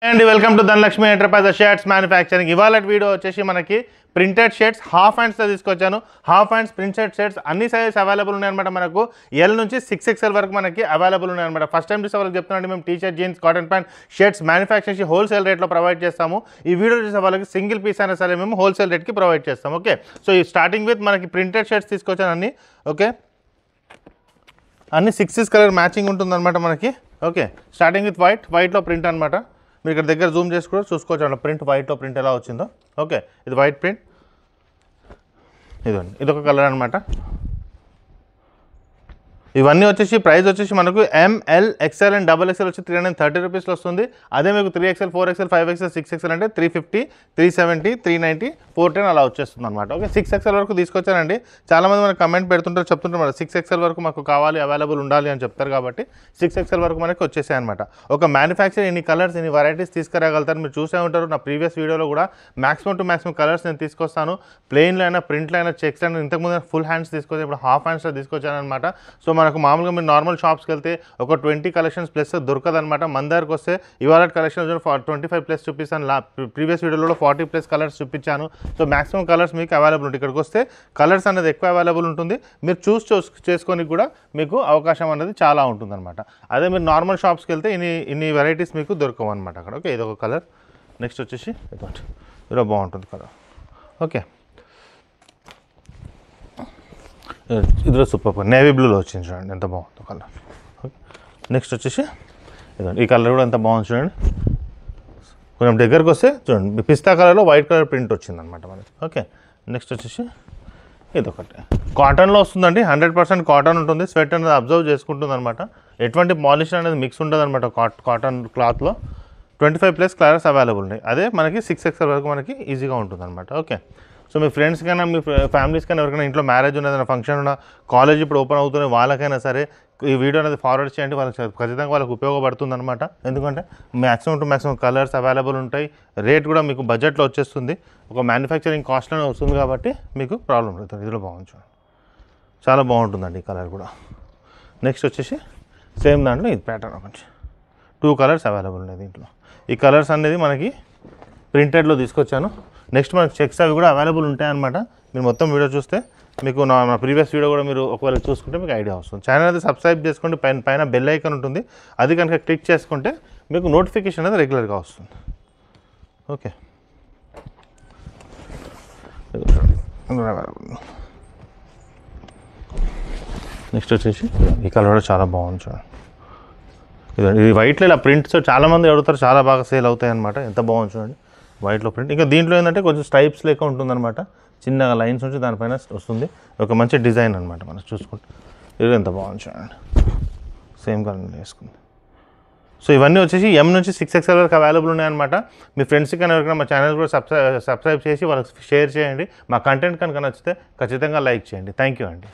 And welcome to Dhanalakshmi enterprise shirts manufacturing. ఇవాళ video వచ్చేసి మనకి ప్రింటెడ్ షర్ట్స్ హాఫ్ హ్యాండ్స్తో తీసుకొచ్చాను. హాఫ్ హ్యాండ్స్ ప్రింటెడ్ షర్ట్స్ అన్ని సైజెస్ అవైలబుల్ ఉన్నాయన్నమాట. మనకు ఎల్ నుంచి 6XL వరకు మనకి అవైలబుల్ ఉన్నాయన్నమాట. ఫస్ట్ టైం చూసే వాళ్ళకి చెప్తున్నాండి, మేము T-shirt, jeans, cotton pant, shirts manufacture చేసి హోల్సేల్ రేట్లో ప్రొవైడ్ చేస్తాము. ఈ వీడియో చూసే వాళ్ళకి సింగిల్ పీస్ అయినా సరే మేము హోల్సేల్ రేట్కి ప్రొవైడ్ చేస్తాం. ఓకే, సో ఈ స్టార్టింగ్ విత్ మనకి ప్రింటెడ్ షర్ట్స్ తీసుకొచ్చాను అన్ని. ఓకే, అన్ని 6 కలర్ మ్యాచింగ్ ఉంటుందన్నమాట మనకి. ఓకే, స్టార్టింగ్ విత్ వైట్లో ప్రింట్ అనమాట. మీరు ఇక్కడ దగ్గర జూమ్ చేసి కూడా చూసుకోవచ్చు అన్న ప్రింట్, వైట్లో ప్రింట్ ఎలా వచ్చిందో. ఓకే, ఇది వైట్ ప్రింట్, ఇదండి, ఇదొక కలర్ అనమాట. ఇవన్నీ వచ్చేసి ప్రైస్ వచ్చేసి మనకు ML, XL అండ్ XXL వచ్చి 330 రూపీస్లో వస్తుంది. అదే మీకు 3XL, 4XL, 5XL, 6XL అంటే 350, 370, 390, 410 అలా వచ్చేస్తుంది అనమాట. ఓకే, 6XL వరకు తీసుకొచ్చానండి. చాలామంది మనకు కమెంట్ పెడుతుంటారు, చెప్తుంటారు 6XL వరకు మాకు కావాలి, అవైలబుల్ ఉండాలి అని చెప్తారు. కాబట్టి 6XL వరకు మనకి వచ్చేసాయి అనమాట. ఒక మ్యానుఫ్యాక్చర్ ఎన్ని కలర్స్, ఎన్ని వెరైటీస్ తీసుకురాగలుగుతారు మీరు చూసే ఉంటారు. నా ప్రీవియస్ వీడియోలో కూడా మ్యాక్సిమం టు మ్యాక్సిమం కలర్స్ నేను తీసుకొస్తాను. ప్లెయిన్లో అయినా, ప్రింట్లో అయినా, చెక్స్ అయినా. ఇంతకుముందు ఫుల్ హ్యాండ్స్ తీసుకొచ్చి ఇప్పుడు హాఫ్ హ్యాండ్స్లో తీసుకొచ్చాను అనమాట. సో మనకు మామూలుగా మీరు నార్మల్ షాప్స్కి వెళ్తే ఒక 20 కలెక్షన్స్ ప్లస్ దొరకదనమాట. మన దగ్గరకు వస్తే ఇవాళ కలెక్షన్స్ 25 ప్లస్ చూపిస్తాను. ప్రీవియస్ వీడియోలో 40 ప్లస్ కలర్స్ చూపించాను. సో మాక్సిమం కలర్స్ మీకు అవైలబుల్ ఉంటుంది. ఇక్కడికి వస్తే కలర్స్ అనేది ఎక్కువ అవైలబుల్ ఉంటుంది. మీరు చేసుకొని కూడా మీకు అవకాశం అనేది చాలా ఉంటుందన్నమాట. అదే మీరు నార్మల్ షాప్స్కి వెళ్తే ఇన్ని వెరైటీస్ మీకు దొరకవు అనమాట అక్కడ. ఓకే, ఇదొక కలర్. నెక్స్ట్ వచ్చేసి ఇదో బాగుంటుంది కలర్. ఓకే, ఇదిలో సూపర్ నేవీ బ్లూలో వచ్చింది చూడండి, ఎంత బాగుందో కలర్. ఓకే, నెక్స్ట్ వచ్చేసి ఇదండి, ఈ కలర్ కూడా ఎంత బాగుంది చూడండి. కొంచెం దగ్గరకు వస్తే చూడండి, పిస్తా కలర్లో వైట్ కలర్ ప్రింట్ వచ్చిందనమాట మనకి. ఓకే, నెక్స్ట్ వచ్చేసి ఇదొకటి కాటన్లో వస్తుందండి. 100% కాటన్ ఉంటుంది. స్వెట్ అనేది అబ్జర్వ్ చేసుకుంటుంది అనమాట. ఎటువంటి పాలిష్ అనేది మిక్స్ ఉంటుంది అనమాట కాటన్ క్లాత్లో. 25 ప్లస్ కలర్స్ అవైలబుల్ ఉన్నాయి. అదే మనకి 6XL వరకు మనకి ఈజీగా ఉంటుంది అనమాట. ఓకే, సో మీ ఫ్రెండ్స్ కైనా, మీ ఫ్యామిలీస్ కైనా, ఎవరికైనా ఇంట్లో మ్యారేజ్ ఉన్నదన్న ఫంక్షన్ ఉన్న, కాలేజ్ ఇప్పుడు ఓపెన్ అవుతున్న వాళ్ళకైనా సరే ఈ వీడియో అనేది ఫార్వర్డ్ చేయండి. వాళ్ళకి ఖచ్చితంగా వాళ్ళకి ఉపయోగపడుతుంది అనమాట. ఎందుకంటే maximum to maximum colours available ఉంటాయి. రేట్ కూడా మీకు బడ్జెట్లో వచ్చేస్తుంది. ఒక మ్యానుఫ్యాక్చరింగ్ కాస్ట్లోనే వస్తుంది కాబట్టి మీకు ప్రాబ్లం లేదు. ఇదిలో బాగుంది చూడండి, చాలా బాగుంటుందండి ఈ కలర్ కూడా. నెక్స్ట్ వచ్చేసి సేమ్ దాంట్లో ఇది ప్యాటర్న్ ఒకటి 2 కలర్స్ అవైలబుల్ ఉన్నాయి దీంట్లో. ఈ కలర్స్ అనేది మనకి ప్రింటెడ్లో తీసుకొచ్చాను. నెక్స్ట్ మనకి చెక్స్ అవి కూడా అవైలబుల్ ఉంటాయన్నమాట. మీరు మొత్తం వీడియో చూస్తే మీకు నా ప్రీవియస్ వీడియో కూడా మీరు ఒకవేళ చూసుకుంటే మీకు ఐడియా వస్తుంది. ఛానల్ అయితే సబ్స్క్రైబ్ చేసుకోండి. పైన బెల్ ఐకాన్ ఉంటుంది, అది కనుక క్లిక్ చేసుకుంటే మీకు నోటిఫికేషన్ అనేది రెగ్యులర్గా వస్తుంది. ఓకే, నెక్స్ట్ వచ్చేసి ఈ కలర్ కూడా చాలా బాగుంది చూడండి. ఇది వైట్లో ఇలా ప్రింట్స్ చాలామంది అడుగుతారు, చాలా బాగా సేల్ అవుతాయి అనమాట. ఎంత బాగుంది చూడండి వైట్లో ప్రింట్. ఇంకా దీంట్లో ఏంటంటే కొంచెం స్ట్రైప్స్ లెక్క ఉంటుందన్నమాట. చిన్నగా లైన్స్ ఉంచి దానిపైన వస్తుంది. ఒక మంచి డిజైన్ అనమాట మనం చూసుకుంటే. ఇది ఎంత బాగుంది చూడండి, సేమ్ కలర్ వేసుకుంది. సో ఇవన్నీ వచ్చేసి M నుంచి 6XL వరకు అవైలబుల్ ఉన్నాయన్నమాట. మీ ఫ్రెండ్స్కి కానీ ఎవరికైనా మా ఛానల్ కూడా సబ్స్క్రైబ్ చేసి వాళ్ళకి షేర్ చేయండి. మా కంటెంట్ కనుక నచ్చితే ఖచ్చితంగా లైక్ చేయండి. థ్యాంక్ యూ అండి.